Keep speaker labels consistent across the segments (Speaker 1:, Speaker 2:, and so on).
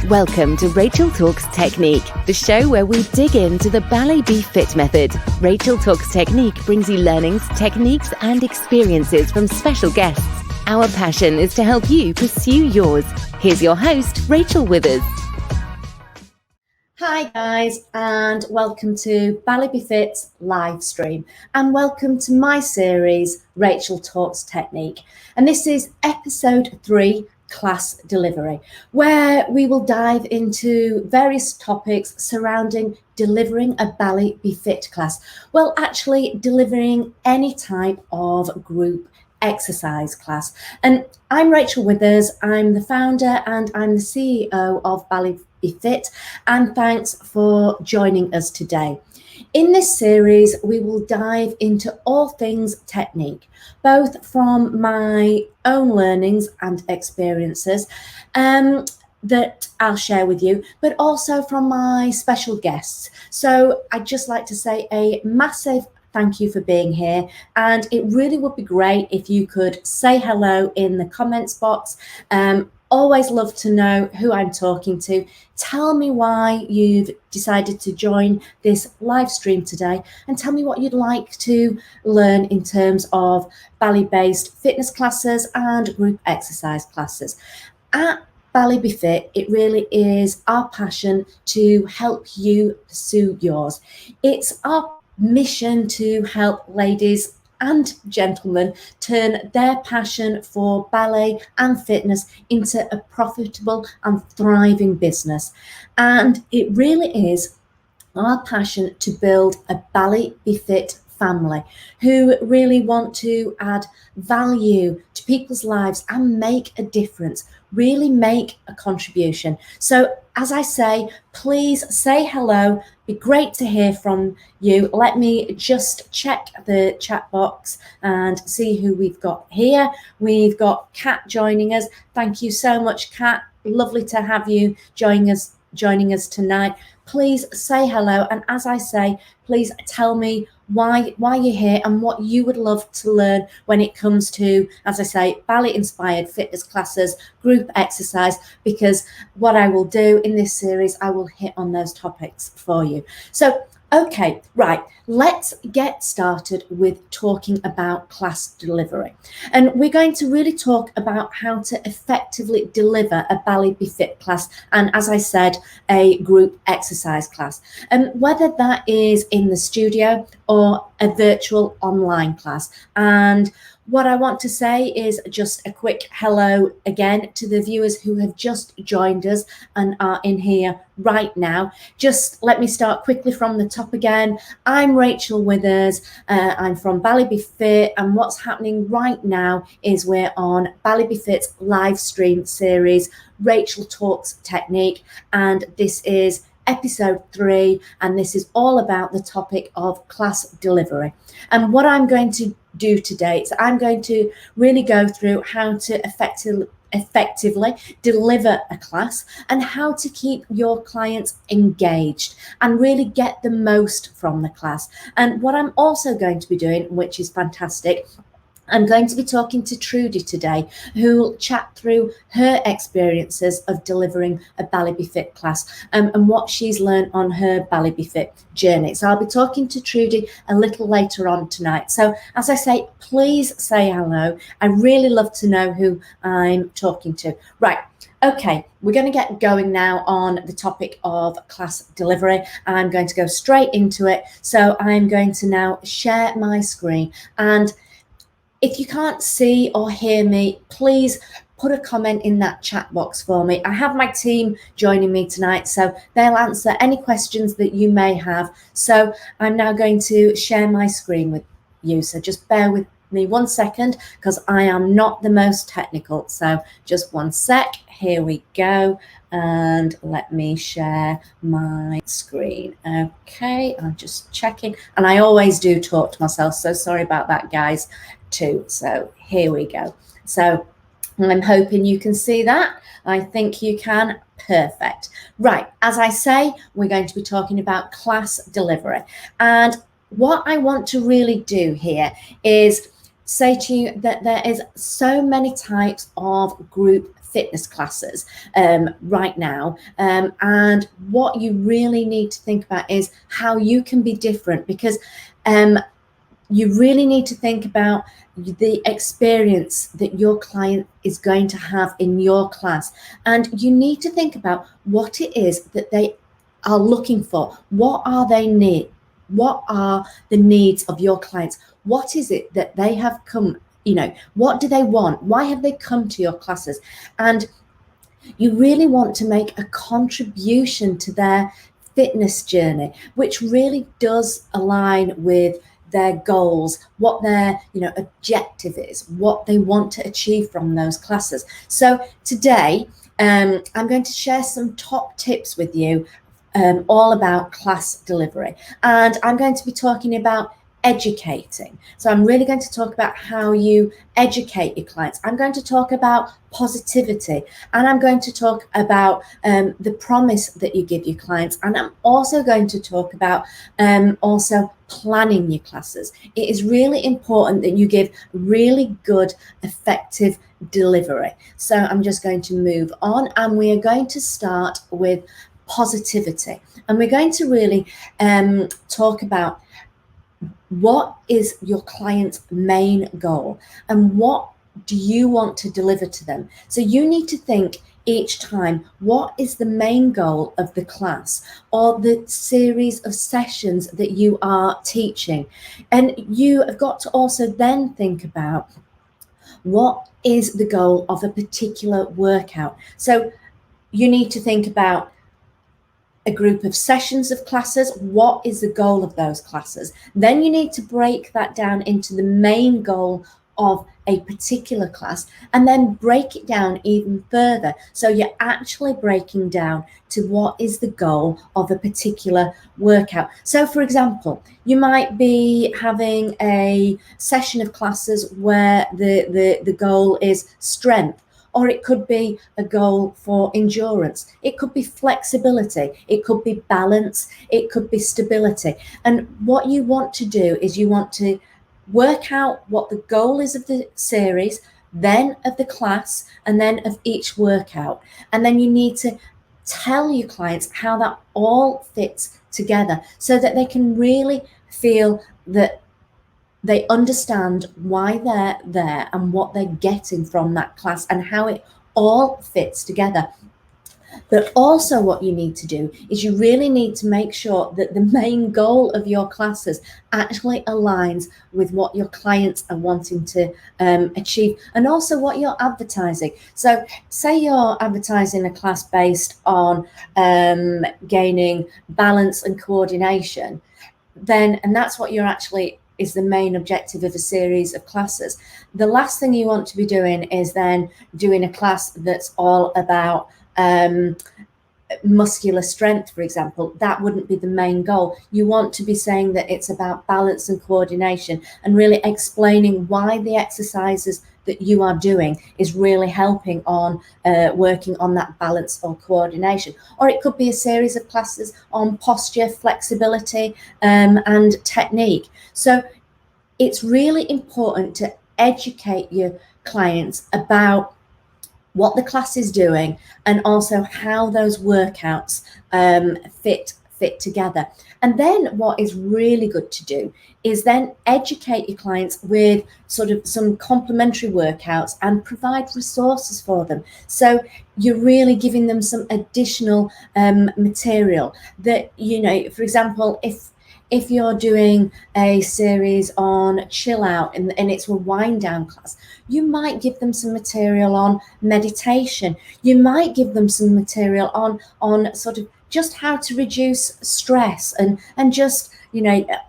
Speaker 1: Welcome to Rachel Talks Technique, the show where we dig into the BalletBeFit method. Rachel Talks Technique brings you learnings, techniques, and experiences from special guests. Our passion is to help you pursue yours. Here's your host, Rachel Withers.
Speaker 2: Hi guys, and welcome to BalletBeFit's live stream, and welcome to my series, Rachel Talks Technique. And this is episode 3, class delivery, where we will dive into various topics surrounding delivering a BalletBeFit class. Well, actually delivering any type of group exercise class. And I'm Rachel Withers. I'm the founder and I'm the CEO of BalletBeFit, and thanks for joining us today. In this series, we will dive into all things technique, both from my own learnings and experiences that I'll share with you, but also from my special guests. So I'd just like to say a massive thank you for being here, and it really would be great if you could say hello in the comments box. Always love to know who I'm talking to. Tell me why you've decided to join this live stream today, and tell me what you'd like to learn in terms of ballet-based fitness classes and group exercise classes. At BalletBeFit, it really is our passion to help you pursue yours. It's our mission to help ladies and gentlemen turn their passion for ballet and fitness into a profitable and thriving business. And it really is our passion to build a BalletBeFit family who really want to add value to people's lives and make a difference, really make a contribution. So as I say, please say hello. Be great to hear from you. Let me just check the chat box and see who we've got here. We've got Kat joining us. Thank you so much, Kat. Lovely to have you joining us tonight. Please say hello, and as I say, please tell me why you're here and what you would love to learn when it comes to, as I say, ballet-inspired fitness classes, group exercise, because what I will do in this series, I will hit on those topics for you. So, okay, right, let's get started with talking about class delivery. And we're going to really talk about how to effectively deliver a BalletBeFit class, and as I said, a group exercise class. And whether that is in the studio or a virtual online class. And what I want to say is just a quick hello again to the viewers who have just joined us and are in here right now. Just let me start quickly from the top again. I'm Rachel Withers. I'm from BalletBeFit, and what's happening right now is we're on BalletBeFit's live stream series, Rachel Talks Technique, and this is episode 3, and this is all about the topic of class delivery. And what I'm going to do today is I'm going to really go through how to effectively deliver a class and how to keep your clients engaged and really get the most from the class. And what I'm also going to be doing, which is fantastic, I'm going to be talking to Trudy today, who will chat through her experiences of delivering a BalletBeFit class and what she's learned on her BalletBeFit journey. So I'll be talking to Trudy a little later on tonight. So as I say, please say hello. I really love to know who I'm talking to. Right. Okay, we're going to get going now on the topic of class delivery. I'm going to go straight into it. So I'm going to now share my screen, and if you can't see or hear me, please put a comment in that chat box for me. I have my team joining me tonight, so they'll answer any questions that you may have. So I'm now going to share my screen with you. So just bear with me 1 second, because I am not the most technical. So just 1 sec. Here we go. And let me share my screen. Okay, I'm just checking. And I always do talk to myself, so sorry about that, guys, too. So here we go. So I'm hoping you can see that. I think you can. Perfect. Right, as I say, we're going to be talking about class delivery. And what I want to really do here is say to you that there is so many types of group fitness classes right now. And what you really need to think about is how you can be different, because you really need to think about the experience that your client is going to have in your class. And you need to think about what it is that they are looking for. What are they need? What are the needs of your clients? What is it that they have come, what do they want? Why have they come to your classes? And you really want to make a contribution to their fitness journey, which really does align with their goals, what their objective is, what they want to achieve from those classes. So today, I'm going to share some top tips with you all about class delivery. And I'm going to be talking about educating. So I'm really going to talk about how you educate your clients. I'm going to talk about positivity, and I'm going to talk about the promise that you give your clients. And I'm also going to talk about also planning your classes. It is really important that you give really good, effective delivery. So I'm just going to move on, and we are going to start with positivity. And we're going to really talk about what is your client's main goal and what do you want to deliver to them. So you need to think each time, what is the main goal of the class or the series of sessions that you are teaching? And you have got to also then think about what is the goal of a particular workout. So you need to think about a group of sessions of classes. What is the goal of those classes? Then you need to break that down into the main goal of a particular class, and then break it down even further. So you're actually breaking down to what is the goal of a particular workout. So for example, you might be having a session of classes where the goal is strength, or it could be a goal for endurance. It could be flexibility. It could be balance. It could be stability. And what you want to do is you want to work out what the goal is of the series, then of the class, and then of each workout. And then you need to tell your clients how that all fits together so that they can really feel that they understand why they're there and what they're getting from that class and how it all fits together. But also what you need to do is you really need to make sure that the main goal of your classes actually aligns with what your clients are wanting to achieve, and also what you're advertising. So say you're advertising a class based on gaining balance and coordination, and that's what you're actually is the main objective of a series of classes. The last thing you want to be doing is then doing a class that's all about muscular strength, for example. That wouldn't be the main goal. You want to be saying that it's about balance and coordination, and really explaining why the exercises that you are doing is really helping on working on that balance or coordination. Or it could be a series of classes on posture, flexibility, and technique. So it's really important to educate your clients about what the class is doing and also how those workouts fit together. And then what is really good to do is then educate your clients with sort of some complementary workouts and provide resources for them. So you're really giving them some additional material that, for example, if you're doing a series on chill out and it's a wind down class, you might give them some material on meditation. You might give them some material on sort of just how to reduce stress and just,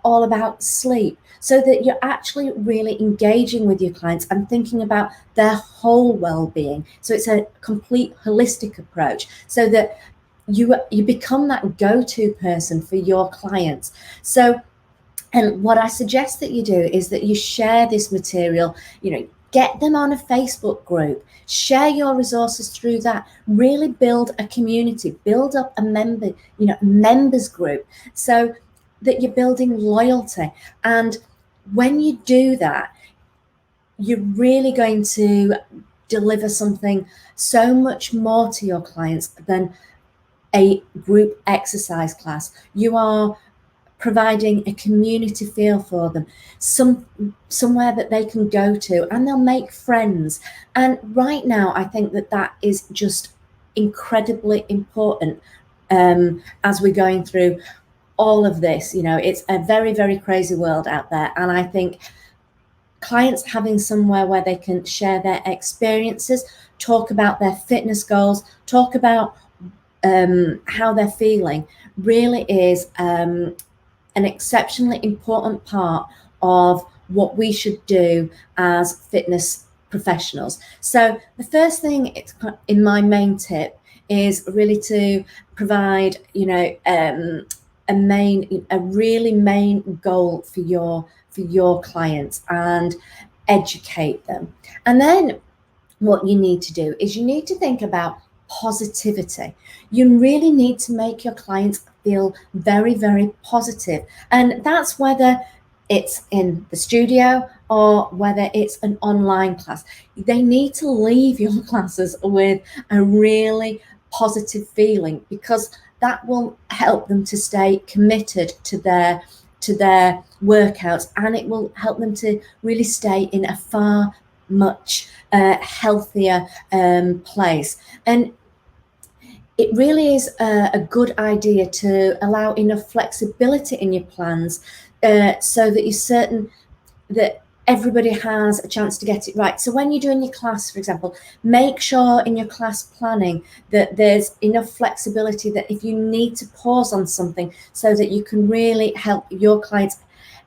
Speaker 2: all about sleep, so that you're actually really engaging with your clients and thinking about their whole well-being. So it's a complete holistic approach, so that you become that go-to person for your clients. So, and what I suggest that you do is that you share this material, get them on a Facebook group, share your resources through that, really build a community, build up a members group, so that you're building loyalty. And when you do that, you're really going to deliver something so much more to your clients than a group exercise class. You are providing a community feel for them, somewhere that they can go to, and they'll make friends. And right now, I think that is just incredibly important as we're going through all of this. It's a very, very crazy world out there, and I think clients having somewhere where they can share their experiences, talk about their fitness goals, talk about how they're feeling, really is an exceptionally important part of what we should do as fitness professionals. So the first thing in my main tip is really to provide, a really main goal for your clients and educate them. And then what you need to do is you need to think about positivity. You really need to make your clients feel very, very positive. And that's whether it's in the studio or whether it's an online class. They need to leave your classes with a really positive feeling, because that will help them to stay committed to their workouts, and it will help them to really stay in a far much healthier place. And it really is a good idea to allow enough flexibility in your plans so that you're certain that everybody has a chance to get it right. So when you're doing your class, for example, make sure in your class planning that there's enough flexibility that if you need to pause on something, so that you can really help your clients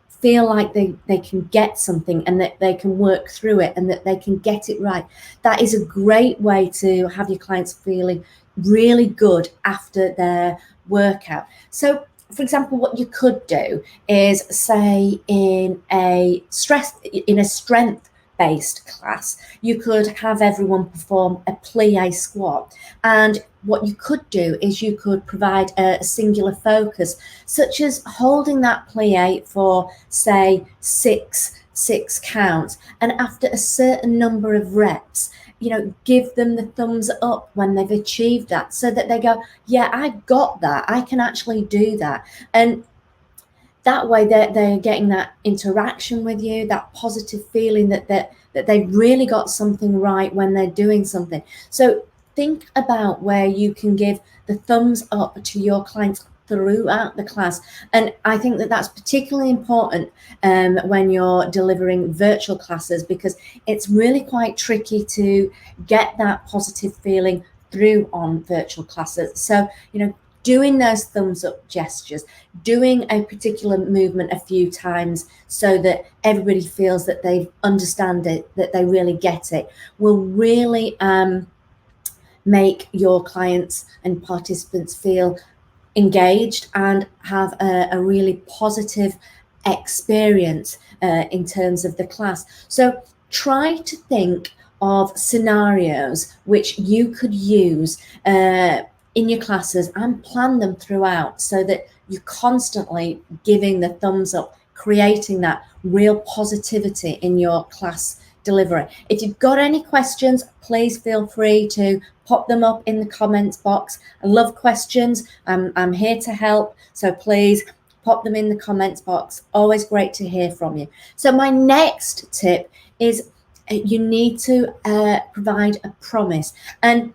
Speaker 2: feel like they can get something and that they can work through it and that they can get it right. That is a great way to have your clients feeling really good after their workout. So, for example, what you could do is, say, in a strength-based class, you could have everyone perform a plie squat. And what you could do is you could provide a singular focus, such as holding that plie for, say, six counts. And after a certain number of reps, give them the thumbs up when they've achieved that, so that they go, yeah, I got that. I can actually do that. And that way they're getting that interaction with you, that positive feeling that they've really got something right when they're doing something. So think about where you can give the thumbs up to your clients throughout the class. And I think that's particularly important when you're delivering virtual classes, because it's really quite tricky to get that positive feeling through on virtual classes. So, doing those thumbs up gestures, doing a particular movement a few times so that everybody feels that they understand it, that they really get it, will really make your clients and participants feel engaged and have a really positive experience in terms of the class. So try to think of scenarios which you could use in your classes and plan them throughout, so that you're constantly giving the thumbs up, creating that real positivity in your class delivery. If you've got any questions, please feel free to pop them up in the comments box. I love questions. I'm here to help, so please pop them in the comments box. Always great to hear from you. So my next tip is you need to provide a promise, and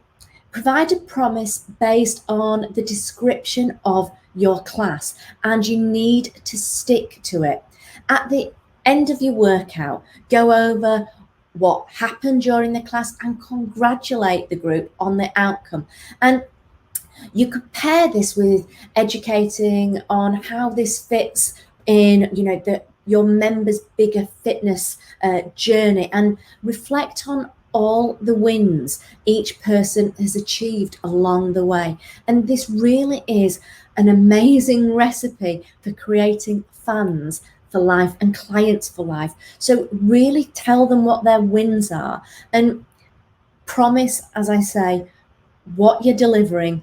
Speaker 2: provide a promise based on the description of your class, and you need to stick to it. At the end of your workout, go over what happened during the class and congratulate the group on the outcome. And you could pair this with educating on how this fits in, your members' bigger fitness journey, and reflect on all the wins each person has achieved along the way. And this really is an amazing recipe for creating fans for life and clients for life. So really tell them what their wins are, and promise, as I say, what you're delivering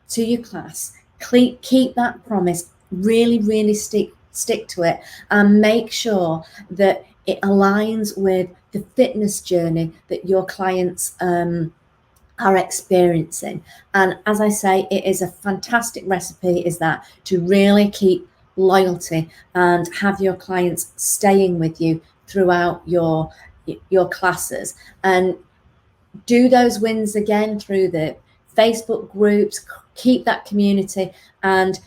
Speaker 2: to your class. Keep that promise, really, really stick to it, and make sure that it aligns with the fitness journey that your clients are experiencing. And as I say, it is a fantastic recipe, is that to really keep loyalty and have your clients staying with you throughout your classes, and do those wins again through the Facebook groups, keep that community, and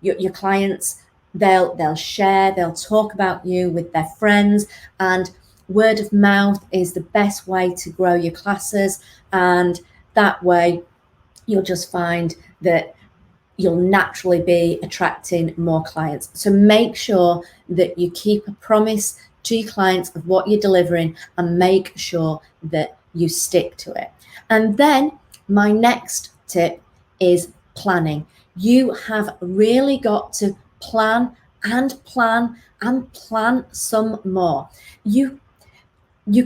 Speaker 2: your clients, they'll share, they'll talk about you with their friends, and word of mouth is the best way to grow your classes. And that way you'll just find that you'll naturally be attracting more clients. So make sure that you keep a promise to your clients of what you're delivering, and make sure that you stick to it. And then my next tip is planning. You have really got to plan and plan and plan some more. You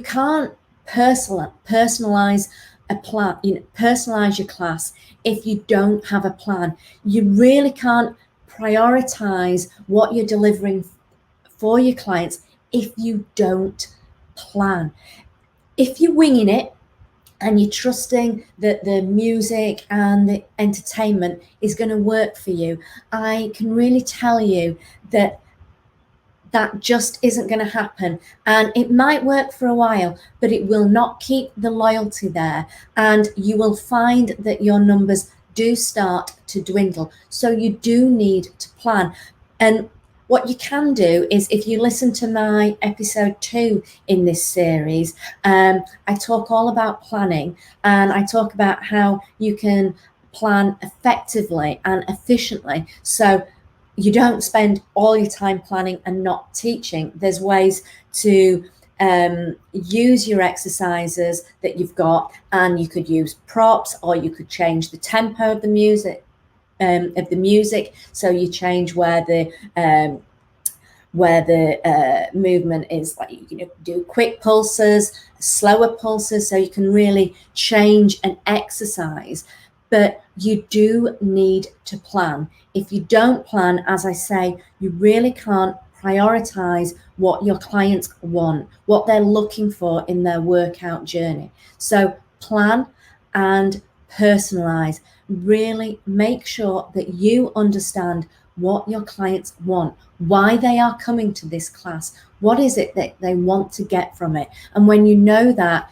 Speaker 2: can't personalize a plan, personalize your class if you don't have a plan. You really can't prioritize what you're delivering for your clients if you don't plan. If you're winging it and you're trusting that the music and the entertainment is going to work for you, I can really tell you that just isn't going to happen. And it might work for a while, but it will not keep the loyalty there. And you will find that your numbers do start to dwindle. So you do need to plan. And what you can do is, if you listen to my episode 2 in this series, I talk all about planning, and I talk about how you can plan effectively and efficiently, so you don't spend all your time planning and not teaching. There's ways to use your exercises that you've got, and you could use props, or you could change the tempo of the music. So you change where the movement is, like, do quick pulses, slower pulses, so you can really change an exercise. But you do need to plan. If you don't plan, as I say, you really can't prioritize what your clients want, what they're looking for in their workout journey. So plan and personalize. Really make sure that you understand what your clients want, why they are coming to this class, what is it that they want to get from it. And when you know that,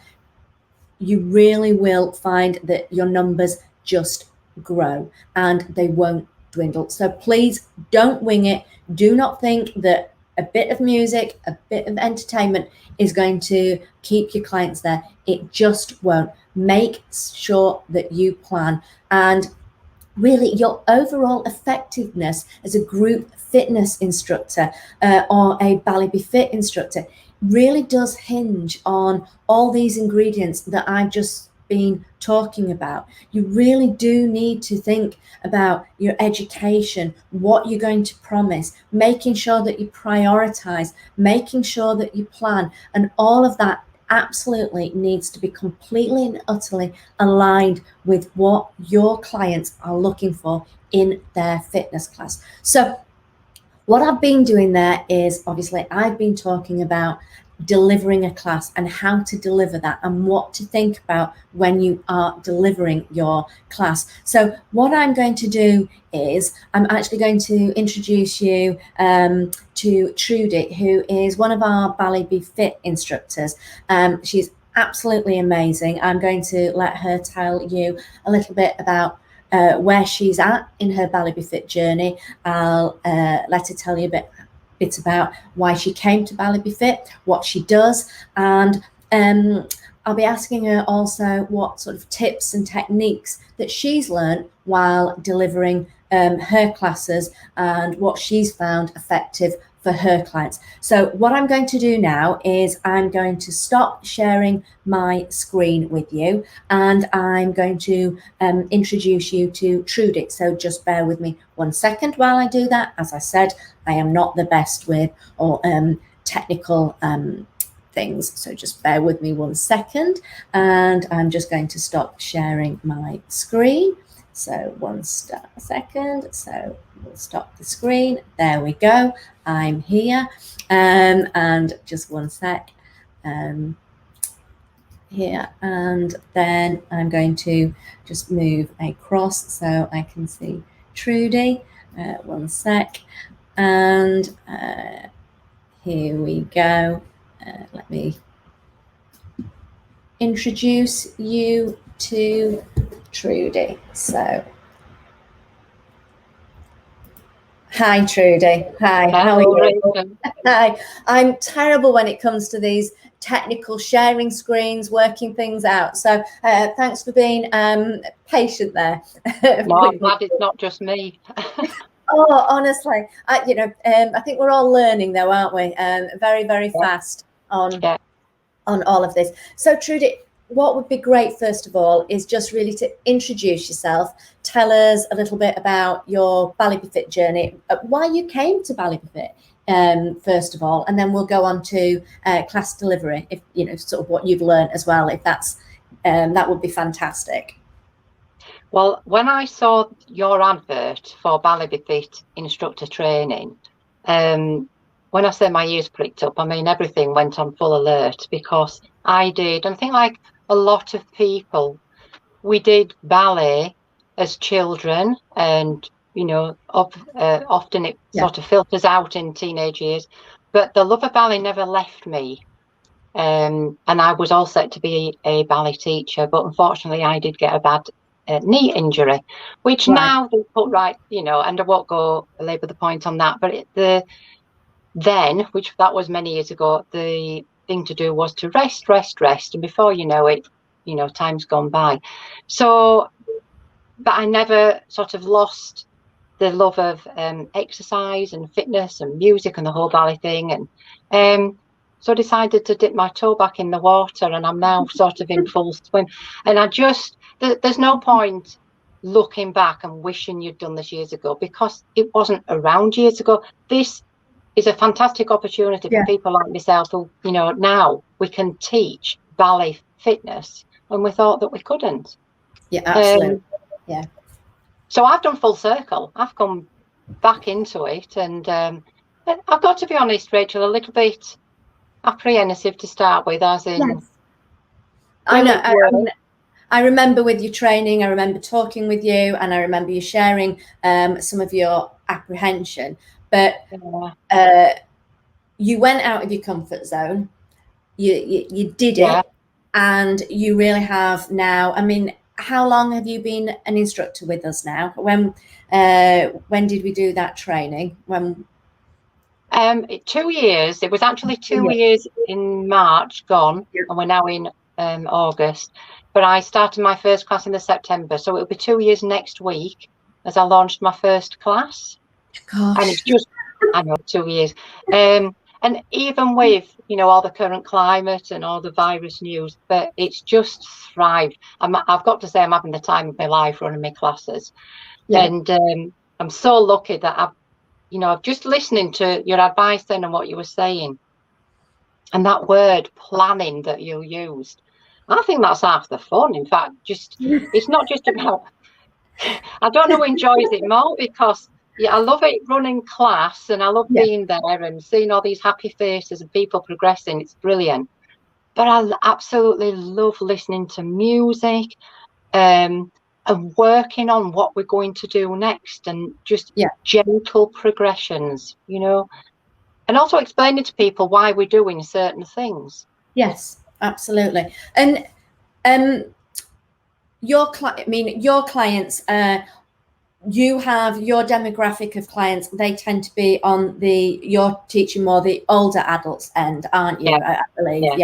Speaker 2: you really will find that your numbers just grow and they won't dwindle. So please don't wing it. Do not think that a bit of music, a bit of entertainment is going to keep your clients there. It just won't. Make sure that you plan, and really your overall effectiveness as a group fitness instructor or a BalletBeFit instructor really does hinge on all these ingredients that I've just been talking about. You really do need to think about your education, what you're going to promise, making sure that you prioritize, making sure that you plan, and all of that absolutely needs to be completely and utterly aligned with what your clients are looking for in their fitness class. So what I've been doing there is, obviously, I've been talking about delivering a class and how to deliver that and what to think about when you are delivering your class. So what I'm going to do is I'm actually going to introduce you to Trudy, who is one of our BalletBeFit instructors. She's absolutely amazing. I'm going to let her tell you a little bit about where she's at in her BalletBeFit journey. I'll let her tell you a bit about why she came to BalletBeFit, what she does, and I'll be asking her also what sort of tips and techniques that she's learned while delivering her classes and what she's found effective for her clients. So what I'm going to do now is I'm going to stop sharing my screen with you, and I'm going to introduce you to Trudy. So just bear with me 1 second while I do that. As I said, I am not the best with technical things, so just bear with me 1 second, and I'm just going to stop sharing my screen. So 1 second, so we'll stop the screen. There we go. I'm here, and just 1 sec. here, and then I'm going to just move across so I can see Trudy. One sec, and here we go. Let me introduce you to Trudy. So, hi Trudy. Hi, how are you? Hi. I'm terrible when it comes to these technical sharing screens, working things out. So thanks for being patient there.
Speaker 3: No, I'm glad it's not just me.
Speaker 2: Oh, honestly, I think we're all learning though, aren't we? Very, very fast on all of this. So Trudy, what would be great, first of all, is just really to introduce yourself. Tell us a little bit about your BalletBeFit journey, why you came to BalletBeFit, first of all, and then we'll go on to class delivery, if sort of what you've learned as well, if that's that would be fantastic.
Speaker 3: Well, when I saw your advert for BalletBeFit instructor training, when I say my ears pricked up, I mean everything went on full alert, because I did, and I think like a lot of people, we did ballet as children, and often it sort of filters out in teenage years, but the love of ballet never left me. And I was all set to be a ballet teacher, but unfortunately I did get a bad knee injury, which now they put right, and I won't go labour the point on that, but which that was many years ago, the thing to do was to rest, and before you know it, time's gone by. So, but I never sort of lost the love of exercise and fitness and music and the whole ballet thing, and so I decided to dip my toe back in the water, and I'm now sort of in full swim. And there's no point looking back and wishing you'd done this years ago, because it wasn't around years ago. This is a fantastic opportunity for people like myself who, now we can teach ballet fitness, and we thought that we couldn't.
Speaker 2: Yeah, absolutely.
Speaker 3: So I've done full circle. I've come back into it, and I've got to be honest, Rachel, a little bit apprehensive to start with, as in
Speaker 2: I know. I remember with your training, I remember talking with you, and I remember you sharing some of your apprehension, but you went out of your comfort zone, you did it, and you really have now. I mean, how long have you been an instructor with us now? When did we do that training? When
Speaker 3: 2 years. It was actually 2 years in March gone, and we're now in August. But I started my first class in the September, so it'll be 2 years next week as I launched my first class.
Speaker 2: Gosh.
Speaker 3: And it's just, I know, 2 years. And even with all the current climate and all the virus news, but it's just thrived. I've got to say, I'm having the time of my life running my classes, and I'm so lucky that I've just listening to your advice then and what you were saying, and that word planning that you used, I think that's half the fun. In fact, it's not just about, I don't know who enjoys it more, because I love it running class, and I love being there and seeing all these happy faces and people progressing. It's brilliant. But I absolutely love listening to music, and working on what we're going to do next, and just gentle progressions, and also explaining to people why we're doing certain things.
Speaker 2: Yes, absolutely. And your clients, you have your demographic of clients, they tend to be on you're teaching more the older adults end, aren't you? I believe.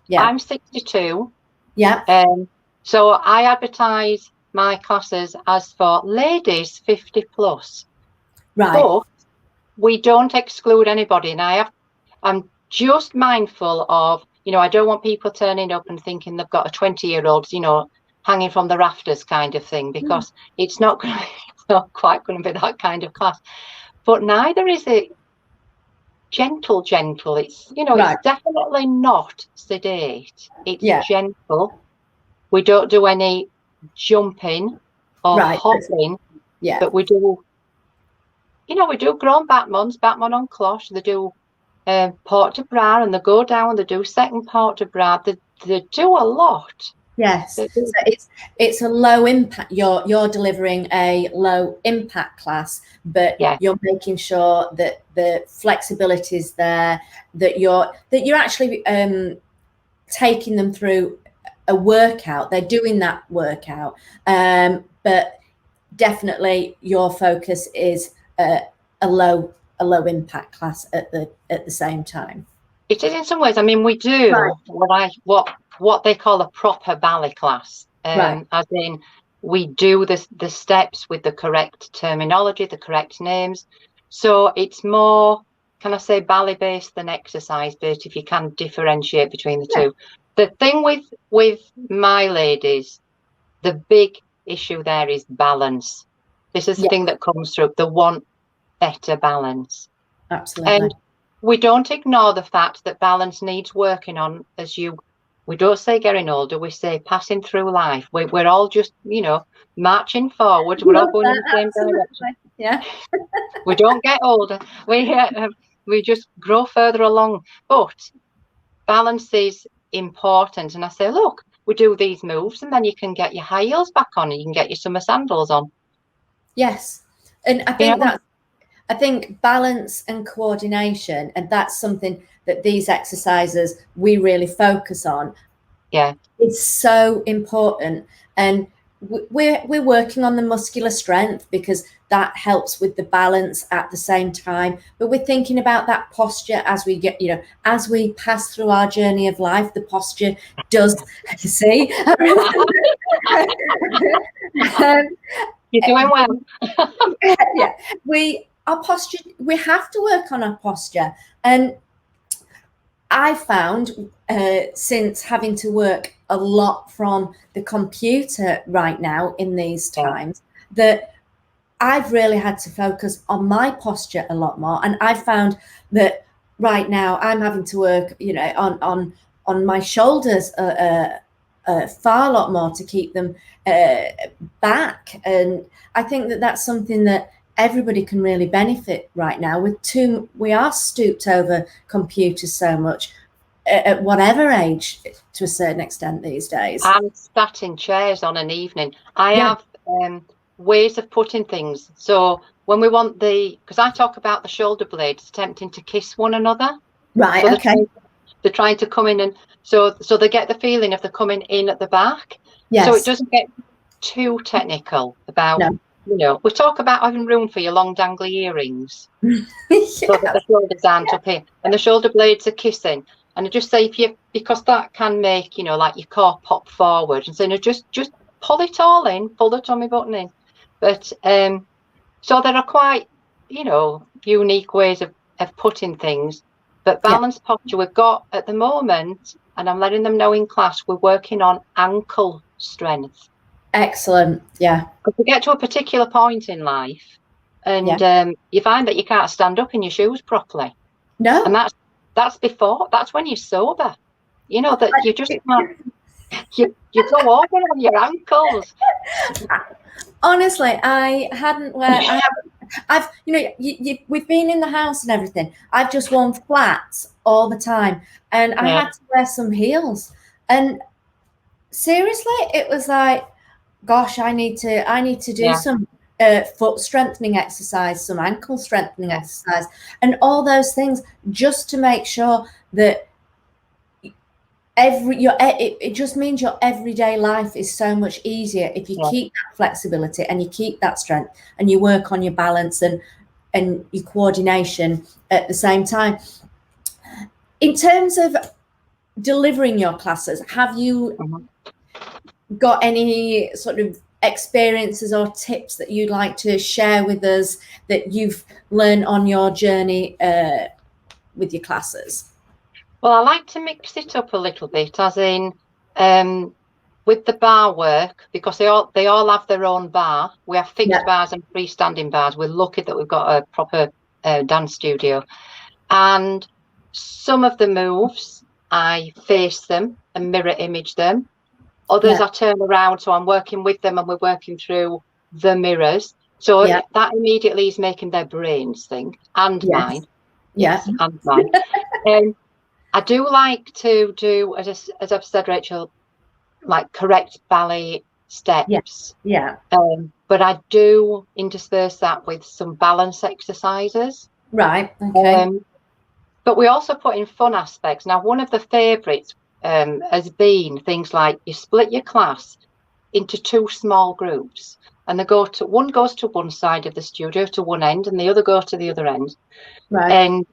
Speaker 2: Yeah.
Speaker 3: I'm 62.
Speaker 2: Yeah.
Speaker 3: So I advertise my classes as for ladies 50 plus.
Speaker 2: Right.
Speaker 3: But we don't exclude anybody. And I'm just mindful of, I don't want people turning up and thinking they've got a 20-year-old, hanging from the rafters kind of thing, because it's not quite going to be that kind of class. But neither is it gentle. It's, it's definitely not sedate. It's gentle. We don't do any jumping or hopping, but we do, we do grown Batmans, Batman on cloche. They do port de bras, and they go down and they do second port de bras. They do a lot.
Speaker 2: Yes, so it's a low impact. You're delivering a low impact class, but you're making sure that the flexibility is there, that you're actually taking them through a workout. They're doing that workout, but definitely your focus is a low impact class at the same time.
Speaker 3: It is in some ways. I mean, we do what they call a proper ballet class, as in we do the steps with the correct terminology, the correct names. So it's more, can I say, ballet based than exercise based, if you can differentiate between the two. The thing with my ladies, the big issue there is balance. This is the thing that comes through. They want better balance.
Speaker 2: Absolutely.
Speaker 3: And we don't ignore the fact that balance needs working on we don't say getting older, we say passing through life. We're all just, marching forward. We're all going in the same direction.
Speaker 2: Yeah.
Speaker 3: We don't get older. We just grow further along. But balance is important. And I say, look, we do these moves and then you can get your high heels back on and you can get your summer sandals on.
Speaker 2: Yes. And I think balance and coordination, and that's something that these exercises we really focus on.
Speaker 3: Yeah,
Speaker 2: it's so important, and we're working on the muscular strength because that helps with the balance at the same time. But we're thinking about that posture as we get, as we pass through our journey of life. The posture does, you see.
Speaker 3: You're doing well.
Speaker 2: Our posture, we have to work on our posture. And I found since having to work a lot from the computer right now in these times, that I've really had to focus on my posture a lot more. And I found that right now I'm having to work, on my shoulders far a lot more to keep them back. And I think that that's something that everybody can really benefit right now. We are stooped over computers so much at whatever age to a certain extent these days.
Speaker 3: I'm sat in chairs on an evening. I have ways of putting things. So when we want because I talk about the shoulder blades attempting to kiss one another.
Speaker 2: Right,
Speaker 3: so
Speaker 2: okay.
Speaker 3: They're trying to come in, and so they get the feeling of they're coming in at the back.
Speaker 2: Yes.
Speaker 3: So it doesn't get too technical about, we talk about having room for your long dangly earrings. So that the shoulders aren't up here and the shoulder blades are kissing. And I just say, because that can make, like your core pop forward, and so just pull it all in, pull the tummy button in. But so there are quite, unique ways of putting things. But balanced posture we've got at the moment, and I'm letting them know in class, we're working on ankle strength.
Speaker 2: Excellent. Yeah.
Speaker 3: Because we get to a particular point in life, and you find that you can't stand up in your shoes properly.
Speaker 2: No.
Speaker 3: And that's when you're sober. That you just can't. You go over on your ankles.
Speaker 2: Honestly, I hadn't I've we've been in the house and everything. I've just worn flats all the time, and I had to wear some heels. And seriously, it was like, gosh, I need to do some foot strengthening exercise, some ankle strengthening exercise, and all those things, just to make sure that it just means your everyday life is so much easier if you keep that flexibility and you keep that strength and you work on your balance and your coordination at the same time. In terms of delivering your classes, have you got any sort of experiences or tips that you'd like to share with us that you've learned on your journey with your classes?
Speaker 3: Well, I like to mix it up a little bit, as in with the bar work, because they all have their own bar. We have fixed bars and freestanding bars. We're lucky that we've got a proper dance studio. And some of the moves, I face them and mirror image them. Others I turn around, so I'm working with them and we're working through the mirrors. So that immediately is making their brains think, and mine.
Speaker 2: Yeah.
Speaker 3: and mine. I do like to do, as I've said, Rachel, like correct ballet steps.
Speaker 2: Yeah.
Speaker 3: But I do intersperse that with some balance exercises.
Speaker 2: Right. Okay.
Speaker 3: But we also put in fun aspects. Now, one of the favourites has been things like you split your class into two small groups, and one goes to one side of the studio, to one end, and the other goes to the other end.
Speaker 2: Right.
Speaker 3: And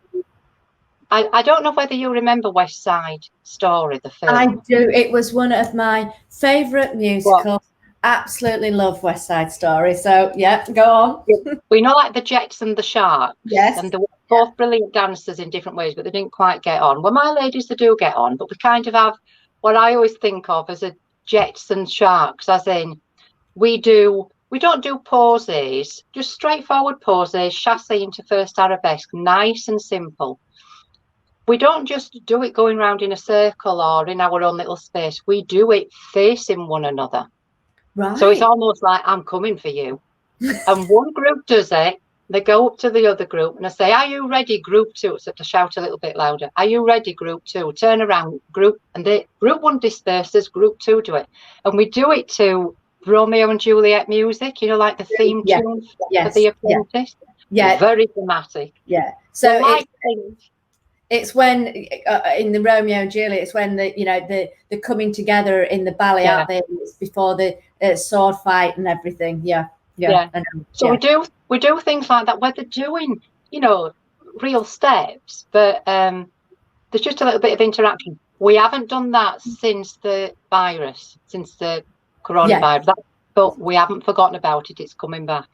Speaker 3: I don't know whether you remember West Side Story, the film.
Speaker 2: I do. It was one of my favourite musicals. Absolutely love West Side Story. So yeah, go on.
Speaker 3: We know, like the Jets and the Sharks.
Speaker 2: Yes.
Speaker 3: And they were both brilliant dancers in different ways, but they didn't quite get on. Well, my ladies, they do get on, but we kind of have what I always think of as a Jets and Sharks, as in we don't do poses, just straightforward poses, chassé into first arabesque, nice and simple. We don't just do it going round in a circle or in our own little space. We do it facing one another.
Speaker 2: Right.
Speaker 3: So it's almost like I'm coming for you. And one group does it. They go up to the other group and I say, "Are you ready, group two?" So to shout a little bit louder. "Are you ready, group two?" Turn around, group, and group one disperses, group two do it. And we do it to Romeo and Juliet music, like the theme tune for The Apprentice.
Speaker 2: Yeah.
Speaker 3: Very dramatic.
Speaker 2: Yeah. So it's when in the Romeo and Juliet, it's when the coming together in the ballet, aren't they? It's before the sword fight and everything. Yeah. So
Speaker 3: we do things like that where they're doing, real steps, but there's just a little bit of interaction. We haven't done that since the coronavirus, but we haven't forgotten about it. It's coming back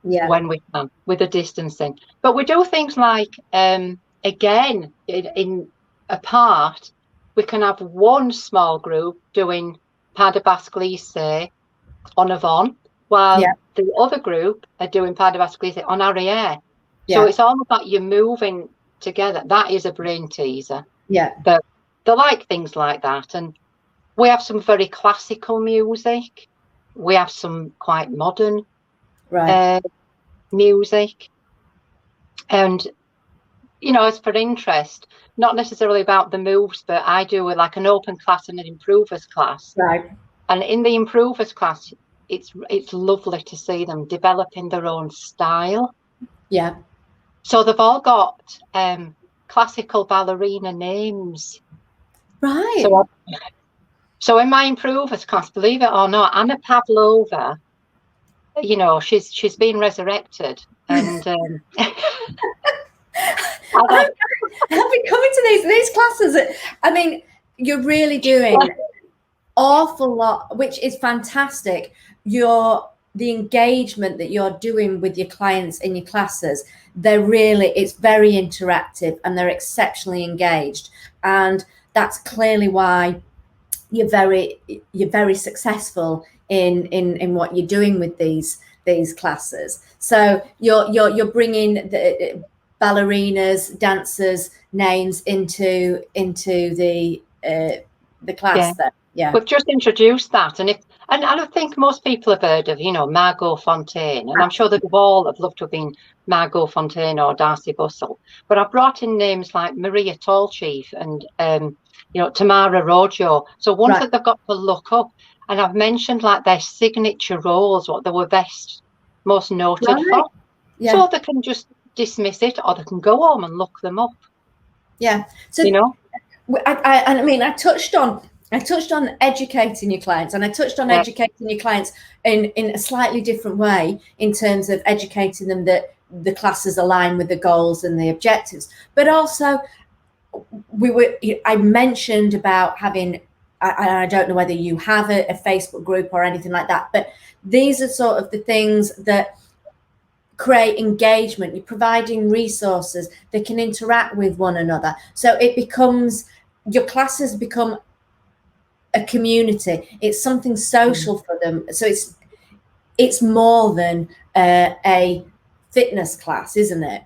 Speaker 3: when we can, with the distancing. But we do things like, again, in a part, we can have one small group doing pas de basque glissé en avant, while the other group are doing pas de basque glissé en arrière. So it's almost like you're moving together. That is a brain teaser.
Speaker 2: Yeah.
Speaker 3: But they like things like that. And we have some very classical music. We have some quite modern music. And as for interest, not necessarily about the moves, but I do like an open class and an improvers class.
Speaker 2: Right.
Speaker 3: And in the improvers class, it's lovely to see them developing their own style.
Speaker 2: Yeah. So
Speaker 3: they've all got classical ballerina names.
Speaker 2: Right.
Speaker 3: So in my improvers class, believe it or not, Anna Pavlova, she's been resurrected. And
Speaker 2: I've been coming to these classes. I mean, you're really doing an awful lot, which is fantastic. The engagement that you're doing with your clients in your classes, it's very interactive and they're exceptionally engaged. And that's clearly why you're very successful in what you're doing with these classes. So you're bringing the ballerinas, dancers' names into the class.
Speaker 3: We've just introduced that, and I think most people have heard of Margot Fontaine, and I'm sure they'd all have loved to have been Margot Fontaine or Darcy Bussell. But I've brought in names like Maria Tallchief and Tamara Rojo. So ones that they've got to look up, and I've mentioned like their signature roles, what they were most noted for. Yeah. So they can just dismiss it, or they can go home and look them up.
Speaker 2: Yeah. So I touched on educating your clients, and I touched on educating your clients in a slightly different way in terms of educating them that the classes align with the goals and the objectives. But also, I mentioned about having, I don't know whether you have a Facebook group or anything like that, but these are sort of the things that create engagement. You're providing resources that can interact with one another. So your classes become a community. It's something social for them. So it's more than a fitness class, isn't it?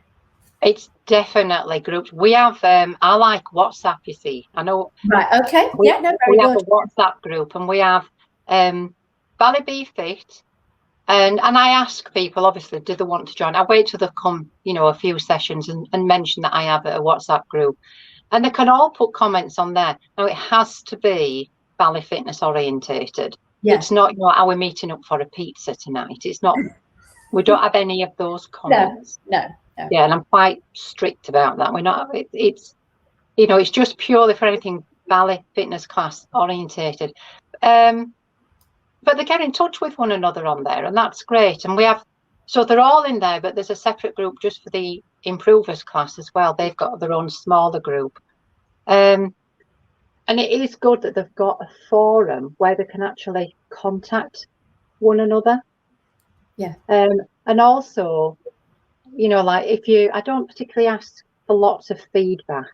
Speaker 3: It's definitely groups. We have I like WhatsApp, you see. I know.
Speaker 2: Right, okay.
Speaker 3: We have a WhatsApp group, and we have BalletBeFit, And I ask people, obviously, do they want to join? I wait till they've come, a few sessions and mention that I have a WhatsApp group. And they can all put comments on there. Now, it has to be ballet fitness orientated.
Speaker 2: Yeah.
Speaker 3: It's not, are we meeting up for a pizza tonight? It's not, we don't have any of those comments.
Speaker 2: No.
Speaker 3: Yeah, and I'm quite strict about that. We're not, it's just purely for anything ballet fitness class orientated. But they get in touch with one another on there, and that's great. And so they're all in there, but there's a separate group just for the improvers class as well. They've got their own smaller group. And it is good that they've got a forum where they can actually contact one another.
Speaker 2: Yeah.
Speaker 3: And also, like I don't particularly ask for lots of feedback.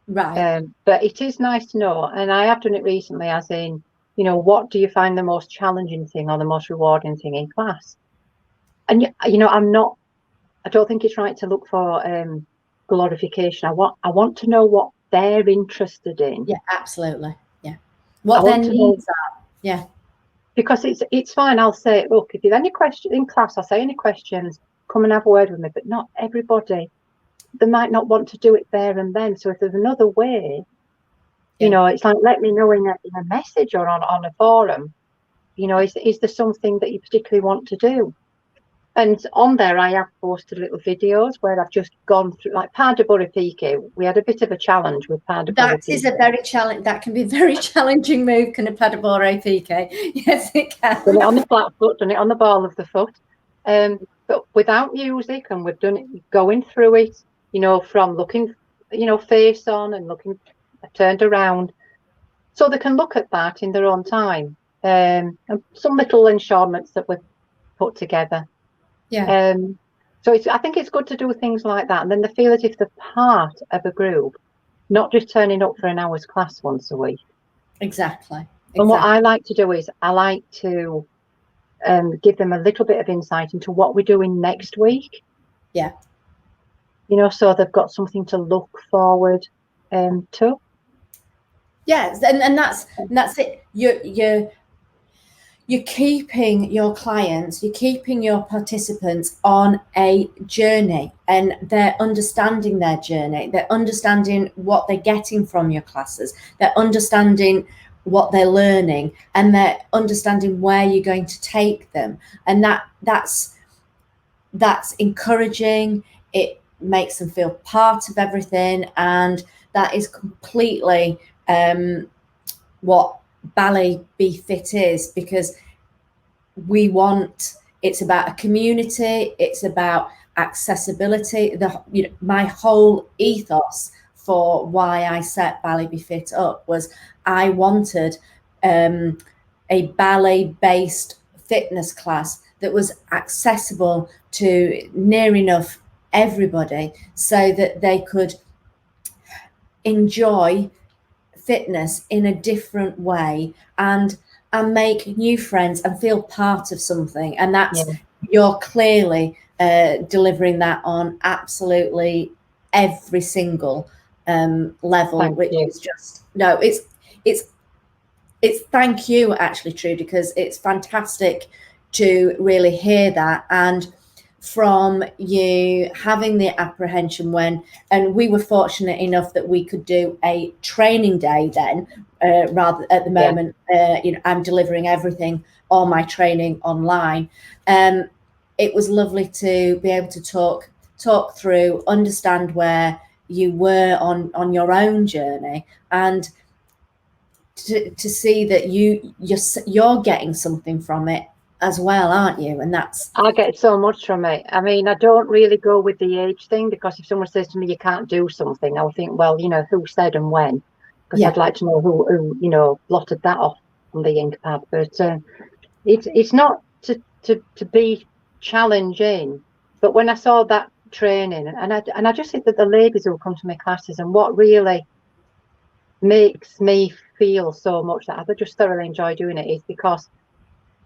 Speaker 2: Right.
Speaker 3: But it is nice to know, and I have done it recently, as in, what do you find the most challenging thing or the most rewarding thing in class? And I don't think it's right to look for glorification. I want to know what they're interested in.
Speaker 2: Yeah, absolutely. Yeah. What their needs are. Yeah.
Speaker 3: Because it's fine. I'll say, look, if there's any question in class, I'll say any questions, come and have a word with me. But not everybody. They might not want to do it there and then. So if there's another way, it's like, let me know in a message or on a forum. Is there something that you particularly want to do? And on there, I have posted little videos where I've just gone through, like pas de bourrée piqué. We had a bit of a challenge with pas de bourrée piqué.
Speaker 2: That is a very challenge. That can be a very challenging move. Can a pas de bourrée piqué? Yes, it can.
Speaker 3: Done it on the flat foot, done it on the ball of the foot, but without music, and we've done it going through it. From looking, face on and looking turned around, so they can look at that in their own time. And some little enshorements that we've put together.
Speaker 2: Yeah.
Speaker 3: So I think it's good to do things like that, and then they feel as if they're part of a group, not just turning up for an hour's class once a week.
Speaker 2: Exactly.
Speaker 3: And what I like to do is I like to give them a little bit of insight into what we're doing next week.
Speaker 2: Yeah.
Speaker 3: So they've got something to look forward to.
Speaker 2: Yes, and that's it. You're keeping your clients, you're keeping your participants on a journey, and they're understanding their journey. They're understanding what they're getting from your classes. They're understanding what they're learning, and they're understanding where you're going to take them. And that's encouraging. It makes them feel part of everything, and that is completely what BalletBeFit is, because it's about a community, it's about accessibility. My whole ethos for why I set BalletBeFit up was I wanted a ballet-based fitness class that was accessible to near enough everybody, so that they could enjoy fitness in a different way and make new friends and feel part of something. And that's you're clearly delivering that on absolutely every single level.
Speaker 3: Thank
Speaker 2: which
Speaker 3: you.
Speaker 2: is just it's thank you, actually, Trudy, because it's fantastic to really hear that, and from you having the apprehension and we were fortunate enough that we could do a training day then, rather at the moment, I'm delivering everything, all my training online. It was lovely to be able to talk through, understand where you were on your own journey, and to see that you're getting something from it as well, aren't you? And
Speaker 3: I get so much from it. I mean, I don't really go with the age thing, because if someone says to me you can't do something, I'll think, well, who said and when, because I'd like to know who blotted that off on the ink pad. But it's not to be challenging. But when I saw that training, and I just think that the ladies who come to my classes, and what really makes me feel so much that I just thoroughly enjoy doing it, is because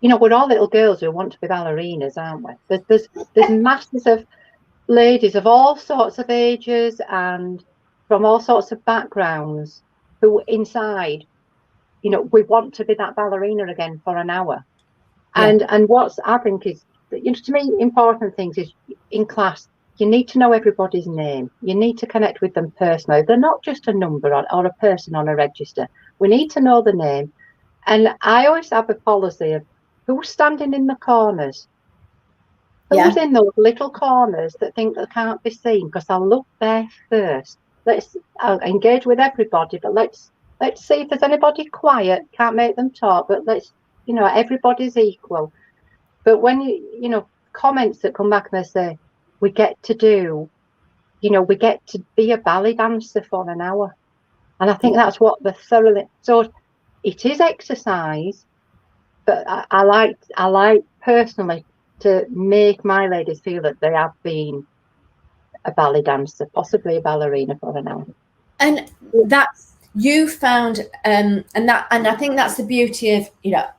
Speaker 3: we're all little girls who want to be ballerinas, aren't we? There's masses of ladies of all sorts of ages and from all sorts of backgrounds who inside, we want to be that ballerina again for an hour. And what's I think is, to me, important things is in class, you need to know everybody's name. You need to connect with them personally. They're not just a number or a person on a register. We need to know the name. And I always have a policy of who's standing in the corners. Who's in those little corners that think they can't be seen? Because I'll look there first. I'll engage with everybody, but let's see if there's anybody quiet. Can't make them talk, but everybody's equal. But when comments that come back and they say, we get to be a ballet dancer for an hour. And I think that's what so it is exercise, but I like personally to make my ladies feel that they have been a ballet dancer, possibly a ballerina for an hour.
Speaker 2: And that's you found, and I think that's the beauty of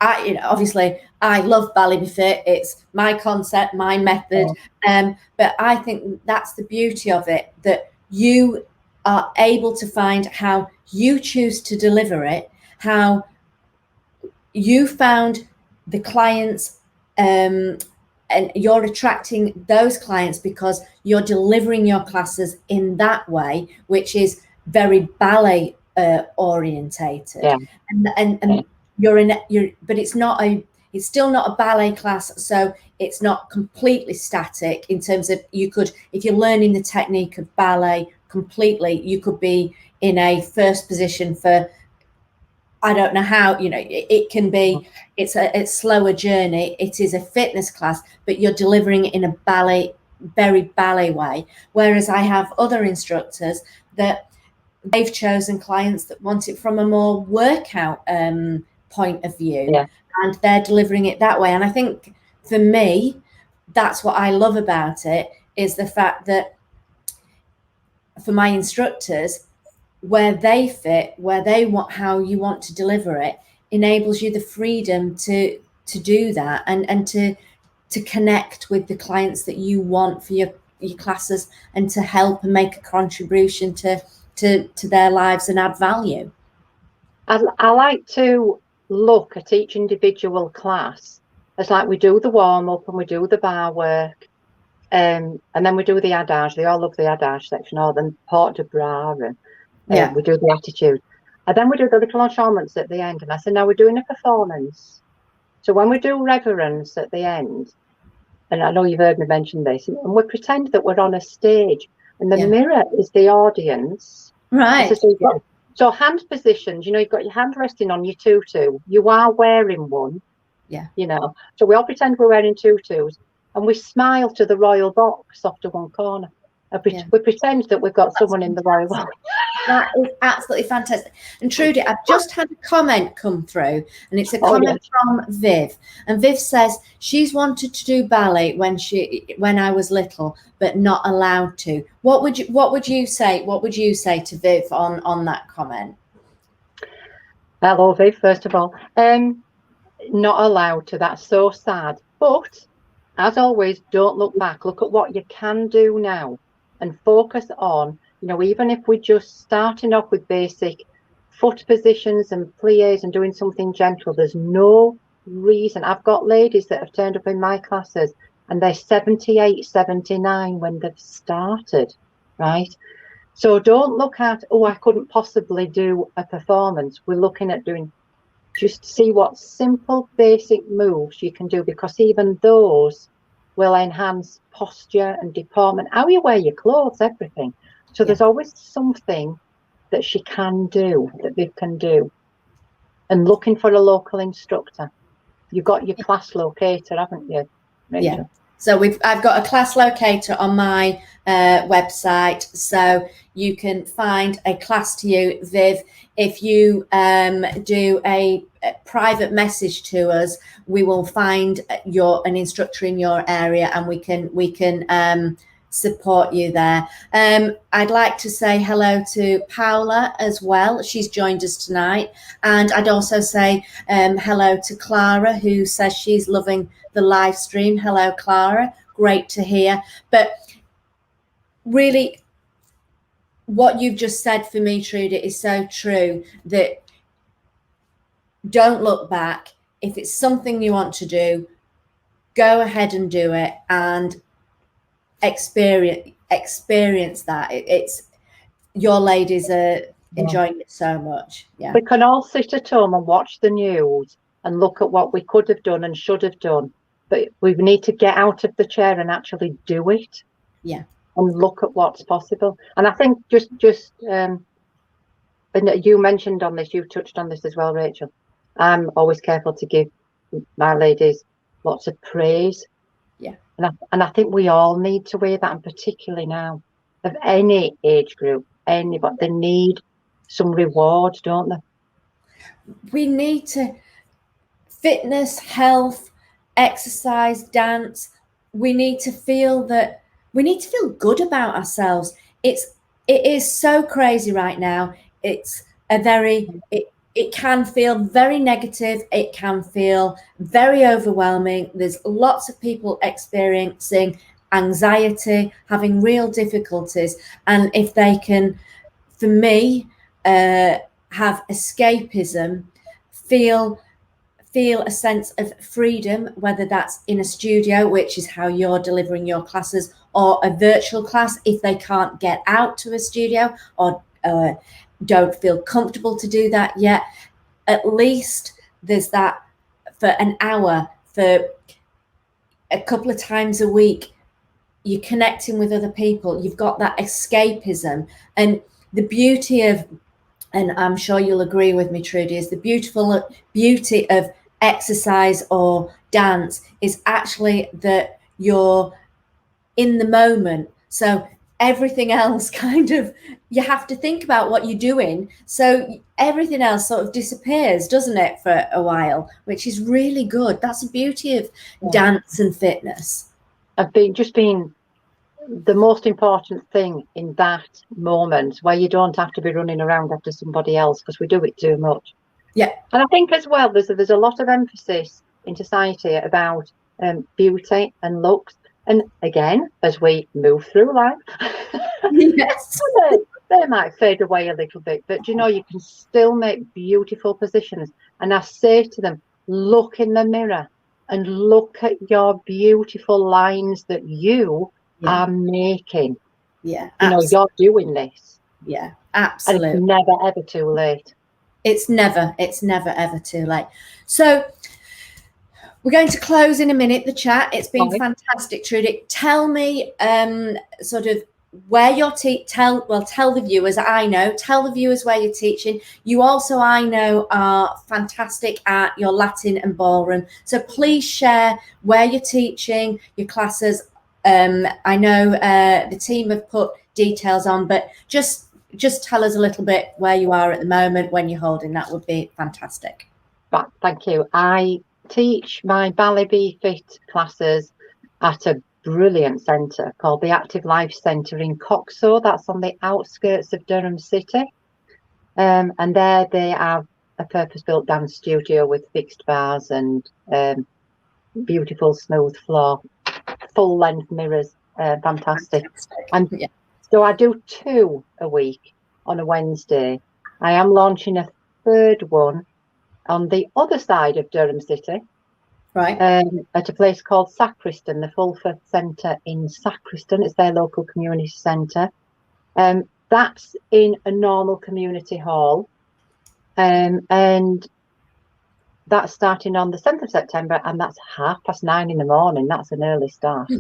Speaker 2: obviously I love BalletBeFit. It's my concept, my method, but I think that's the beauty of it, that you are able to find how you choose to deliver it, how you found the clients, and you're attracting those clients because you're delivering your classes in that way, which is very ballet orientated. And but it's still not a ballet class, so it's not completely static in terms of if you're learning the technique of ballet completely, you could be in a first position for, I don't know how, it can be, it's a slower journey. It is a fitness class, but you're delivering it in a very ballet way. Whereas I have other instructors that they've chosen clients that want it from a more workout point of view, and they're delivering it that way. And I think for me, that's what I love about it, is the fact that for my instructors, where they fit, where they want, how you want to deliver it, enables you the freedom to do that and to connect with the clients that you want for your classes, and to help and make a contribution to their lives and add value.
Speaker 3: I like to look at each individual class as like we do the warm-up and we do the bar work, and then we do the adage. They all love the adage section, or the port de bras, and we do the attitude, and then we do the little enchantments at the end. And I said, now we're doing a performance, so when we do reverence at the end, and I know you've heard me mention this, and we pretend that we're on a stage, and the mirror is the audience,
Speaker 2: right?
Speaker 3: So hand positions, you've got your hand resting on your tutu. You are wearing one, so we all pretend we're wearing tutus, and we smile to the royal box off to one corner. We pretend that we've got someone in the royal box.
Speaker 2: That is absolutely fantastic. And Trudy, I've just had a comment come through, and it's a comment from Viv. And Viv says she's wanted to do ballet when I was little, but not allowed to. What would you say? What would you say to Viv on that comment?
Speaker 3: Hello, Viv. First of all, not allowed to. That's so sad. But as always, don't look back. Look at what you can do now, and focus on. Even if we're just starting off with basic foot positions and plies and doing something gentle, there's no reason. I've got ladies that have turned up in my classes and they're 78, 79 when they've started, right? So don't look at, I couldn't possibly do a performance. We're looking at just see what simple basic moves you can do, because even those will enhance posture and deportment, how you wear your clothes, everything. So there's always something that she can do, that they can do. And looking for a local instructor. You've got your class locator, haven't you, Rachel?
Speaker 2: Yeah. So I've got a class locator on my website, so you can find a class to you, Viv. If you do a private message to us, we will find an instructor in your area, and we can support you there. I'd like to say hello to Paula as well. She's joined us tonight. And I'd also say hello to Clara, who says she's loving the live stream. Hello, Clara. Great to hear. But really, what you've just said for me, Trudy, is so true, that don't look back. if it's something you want to do, go ahead and do it and experience that. It's your ladies are enjoying it so much. Yeah,
Speaker 3: we can all sit at home and watch the news and look at what we could have done and should have done, but we need to get out of the chair and actually do it.
Speaker 2: Yeah,
Speaker 3: and look at what's possible. And I think just and you mentioned on this, you touched on this as well, Rachel. I'm always careful to give my ladies lots of praise.
Speaker 2: Yeah.
Speaker 3: And I think we all need to wear that, and particularly now, of any age group, anybody, they need some reward, don't they?
Speaker 2: We need to, fitness, health, exercise, dance, we need to feel good about ourselves. It is so crazy right now. It's a very, it can feel very negative. It can feel very overwhelming. There's lots of people experiencing anxiety, having real difficulties. And if they can, for me, have escapism, feel a sense of freedom, whether that's in a studio, which is how you're delivering your classes, or a virtual class if they can't get out to a studio or don't feel comfortable to do that yet. At least there's that for an hour, for a couple of times a week, you're connecting with other people, you've got that escapism. And the beauty of, and I'm sure you'll agree with me, Trudy, is the beautiful beauty of exercise or dance is actually that you're in the moment. So everything else kind of, you have to think about what you're doing. So everything else sort of disappears, doesn't it, for a while, which is really good. That's the beauty of dance and fitness.
Speaker 3: I've just been the most important thing in that moment, where you don't have to be running around after somebody else, because we do it too much.
Speaker 2: Yeah.
Speaker 3: And I think as well, there's a lot of emphasis in society about beauty and looks. And again, as we move through life,
Speaker 2: yes,
Speaker 3: they might fade away a little bit, but you can still make beautiful positions. And I say to them, look in the mirror and look at your beautiful lines that you are making.
Speaker 2: Yeah,
Speaker 3: you're doing this.
Speaker 2: Yeah, absolutely.
Speaker 3: And it's never ever too late.
Speaker 2: It's never ever too late. So we're going to close in a minute the chat. It's been fantastic, Trudy. Tell me sort of where you're tell the viewers. Tell the viewers where you're teaching. You also, I know, are fantastic at your Latin and ballroom. So please share where you're teaching your classes. I know the team have put details on, but just tell us a little bit where you are at the moment, when you're holding. That would be fantastic.
Speaker 3: Right, thank you. I teach my BalletBeFit classes at a brilliant centre called the Active Life Centre in Coxo. That's on the outskirts of Durham City. And there they have a purpose-built dance studio with fixed bars and beautiful smooth floor, full-length mirrors. Fantastic. And so I do 2 a week on a Wednesday. I am launching a 3rd one on the other side of Durham City,
Speaker 2: right?
Speaker 3: At a place called Sacriston, the Fulford Centre in Sacriston. It's their local community centre. That's in a normal community hall, and that's starting on the 7th of September, and that's 9:30 in the morning. That's an early start.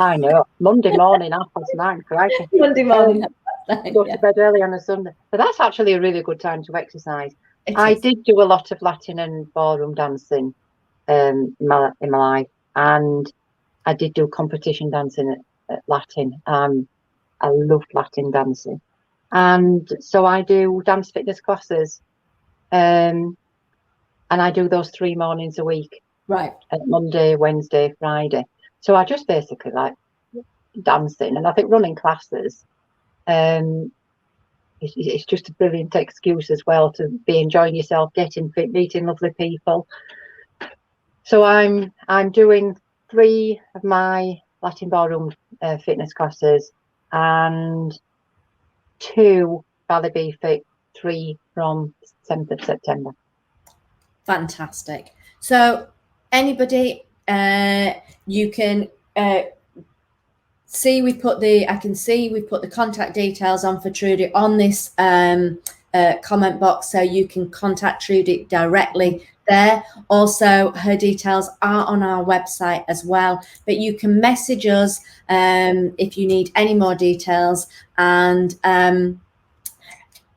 Speaker 3: I know. Monday morning, 9:30. Crikey.
Speaker 2: Monday morning.
Speaker 3: Go to bed early on a Sunday. But that's actually a really good time to exercise. I did do a lot of Latin and ballroom dancing in my life, and I did do competition dancing at Latin. I loved Latin dancing, and so I do dance fitness classes, and I do those 3 mornings a week,
Speaker 2: right?
Speaker 3: At Monday, Wednesday, Friday. So I just basically like dancing, and I think running classes. It's just a brilliant excuse as well to be enjoying yourself, getting fit, meeting lovely people. So I'm doing 3 of my Latin ballroom fitness classes and 2 BalletBeFit, 3 from 7th of September.
Speaker 2: Fantastic. So anybody, you can see we put the contact details on for Trudy on this comment box, so you can contact Trudy directly there. Also, her details are on our website as well, but you can message us if you need any more details. And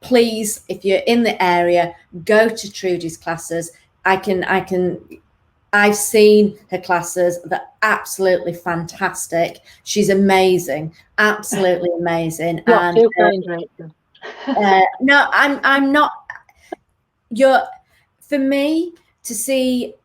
Speaker 2: please, if you're in the area, go to Trudy's classes. I've seen her classes. They're absolutely fantastic. She's amazing, absolutely amazing.
Speaker 3: Not too kind, Rachel.
Speaker 2: No, I'm not. For me to see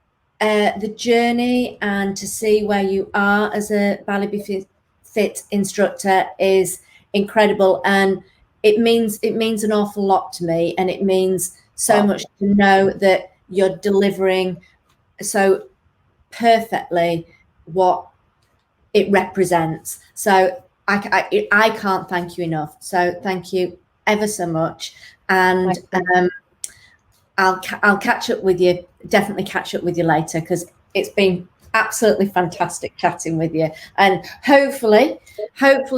Speaker 2: the journey and to see where you are as a BalletBeFit instructor is incredible, and it means an awful lot to me, and it means so much to know that you're delivering so perfectly what it represents. So I can't thank you enough. So thank you ever so much, and I'll catch up with you. Definitely catch up with you later, because it's been absolutely fantastic chatting with you, and hopefully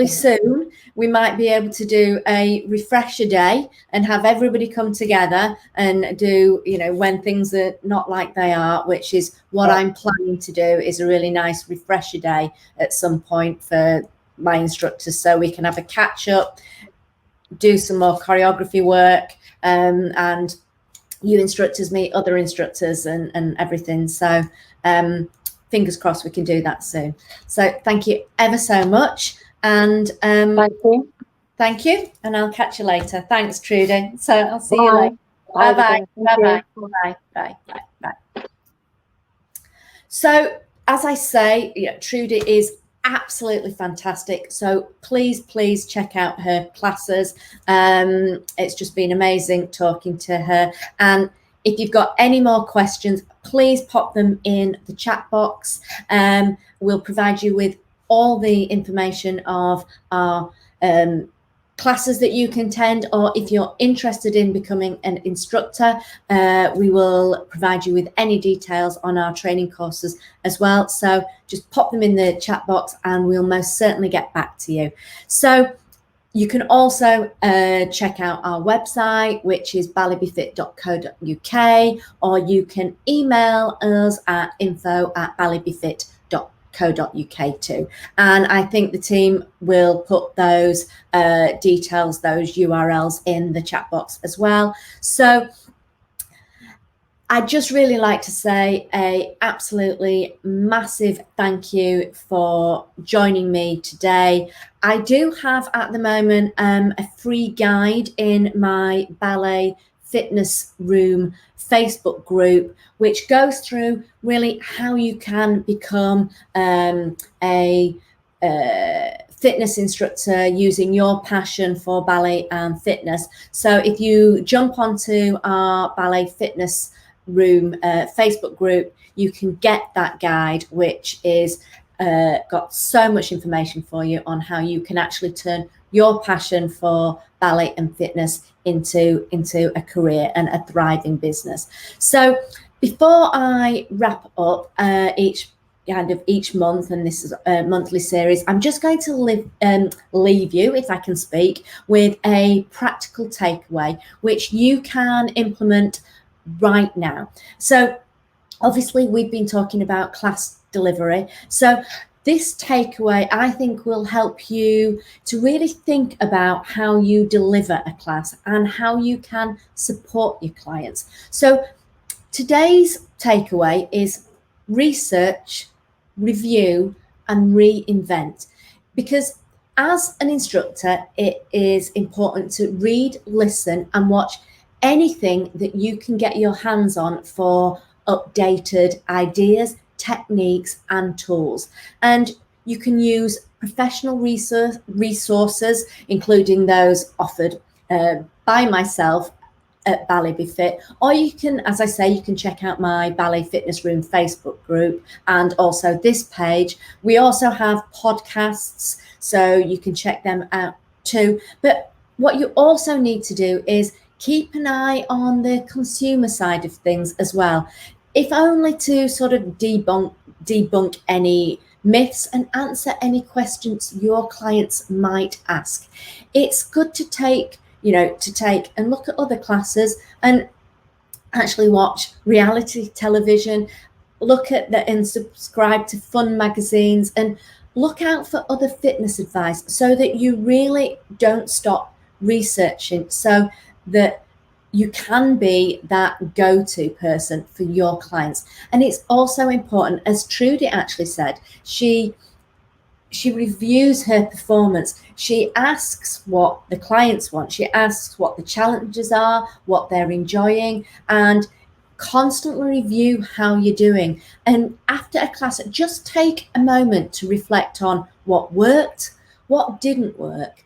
Speaker 2: soon we might be able to do a refresher day and have everybody come together and do, when things are not like they are, which is what I'm planning to do, is a really nice refresher day at some point for my instructors, so we can have a catch up, do some more choreography work, and you instructors meet other instructors and everything. So fingers crossed we can do that soon. So thank you ever so much. And thank you. And I'll catch you later. Thanks, Trudy. So I'll see you later. Bye-bye. Bye-bye. Bye. Bye. Bye. Bye. So as I say, Trudy is absolutely fantastic. So please check out her classes. It's just been amazing talking to her. And if you've got any more questions, please pop them in the chat box. We'll provide you with all the information of our classes that you can attend, or if you're interested in becoming an instructor, we will provide you with any details on our training courses as well. So just pop them in the chat box and we'll most certainly get back to you. So you can also check out our website, which is balletbefit.co.uk, or you can email us at info@balletbefit.co.uk too. And I think the team will put those details, those URLs in the chat box as well. So I'd just really like to say a absolutely massive thank you for joining me today. I do have at the moment a free guide in my Ballet Fitness Room Facebook group, which goes through really how you can become a fitness instructor using your passion for ballet and fitness. So if you jump onto our Ballet Fitness Room Facebook group, you can get that guide, which is got so much information for you on how you can actually turn your passion for ballet and fitness into a career and a thriving business. So before I wrap up each month, and this is a monthly series, I'm just going to leave you, if I can speak, with a practical takeaway which you can implement right now. So obviously we've been talking about class delivery, so this takeaway I think will help you to really think about how you deliver a class and how you can support your clients. So today's takeaway is research, review and reinvent, because as an instructor it is important to read, listen and watch anything that you can get your hands on for updated ideas, techniques and tools. And you can use professional resources, including those offered by myself at BalletBeFit, or you can, as I say, you can check out my Ballet Fitness Room Facebook group and also this page. We also have podcasts, so you can check them out too. But what you also need to do is keep an eye on the consumer side of things as well. if only to sort of debunk any myths and answer any questions your clients might ask. It's good to take and look at other classes and actually watch reality television, look at and subscribe to fun magazines, and look out for other fitness advice so that you really don't stop researching, so that you can be that go-to person for your clients. And it's also important, as Trudy actually said, she reviews her performance. She asks what the clients want. She asks what the challenges are, what they're enjoying, and constantly review how you're doing. And after a class, just take a moment to reflect on what worked, what didn't work,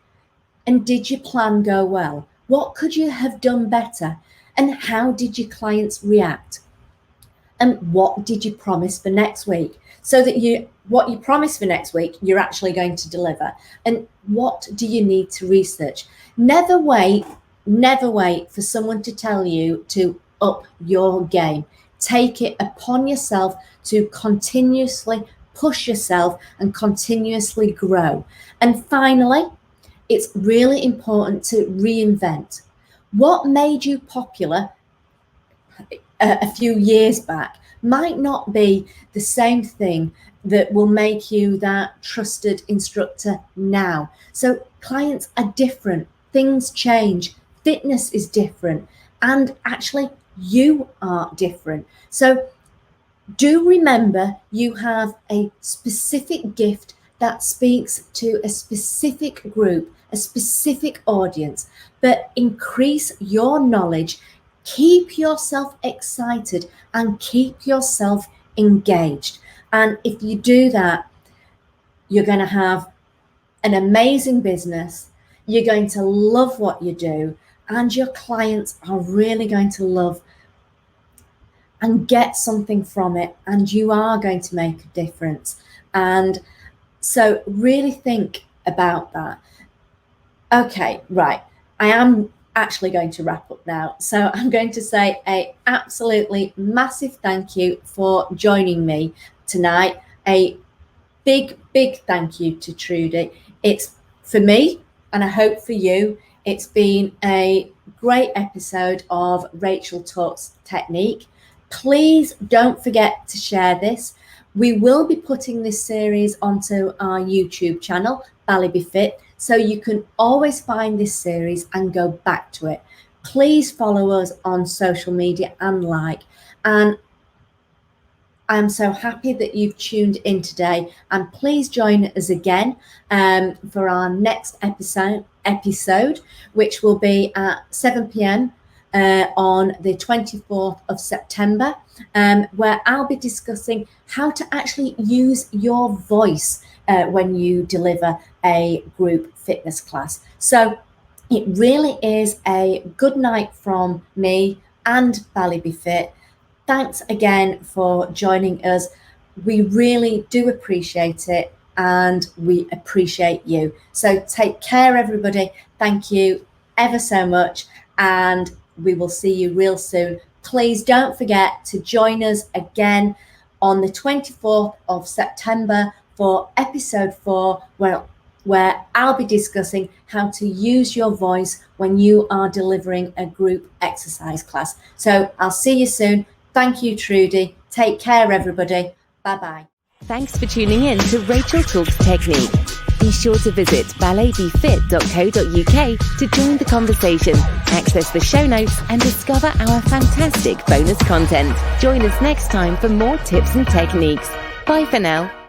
Speaker 2: and did your plan go well? What could you have done better? And how did your clients react? And what did you promise for next week? So that what you promise for next week, you're actually going to deliver. And what do you need to research? Never wait for someone to tell you to up your game. Take it upon yourself to continuously push yourself and continuously grow. And finally, it's really important to reinvent. What made you popular a few years back might not be the same thing that will make you that trusted instructor now. So clients are different, things change, fitness is different, and actually you are different. So do remember you have a specific gift that speaks to a specific group, a specific audience, but increase your knowledge, keep yourself excited, and keep yourself engaged. And if you do that, you're going to have an amazing business. You're going to love what you do, and your clients are really going to love and get something from it, and you are going to make a difference. And so really think about that. Okay, right. I am actually going to wrap up now. So I'm going to say a absolutely massive thank you for joining me tonight. A big thank you to Trudy. It's for me, and I hope for you, it's been a great episode of Rachel Talks Technique. Please don't forget to share this. We will be putting this series onto our YouTube channel, BalletBeFit, so you can always find this series and go back to it. Please follow us on social media and like. And I'm so happy that you've tuned in today. And please join us again for our next episode, which will be at 7 p.m. On the 24th of September, where I'll be discussing how to actually use your voice when you deliver a group fitness class. So it really is a good night from me and BalletBeFit. Thanks again for joining us. We really do appreciate it, and we appreciate you. So take care, everybody. Thank you ever so much, and we will see you real soon. Please don't forget to join us again on the 24th of September for episode 4, where I'll be discussing how to use your voice when you are delivering a group exercise class. So I'll see you soon. Thank you, Trudy. Take care, everybody. Bye-bye.
Speaker 1: Thanks for tuning in to Rachel Talks Technique. Be sure to visit balletbefit.co.uk to join the conversation, access the show notes, and discover our fantastic bonus content. Join us next time for more tips and techniques. Bye for now.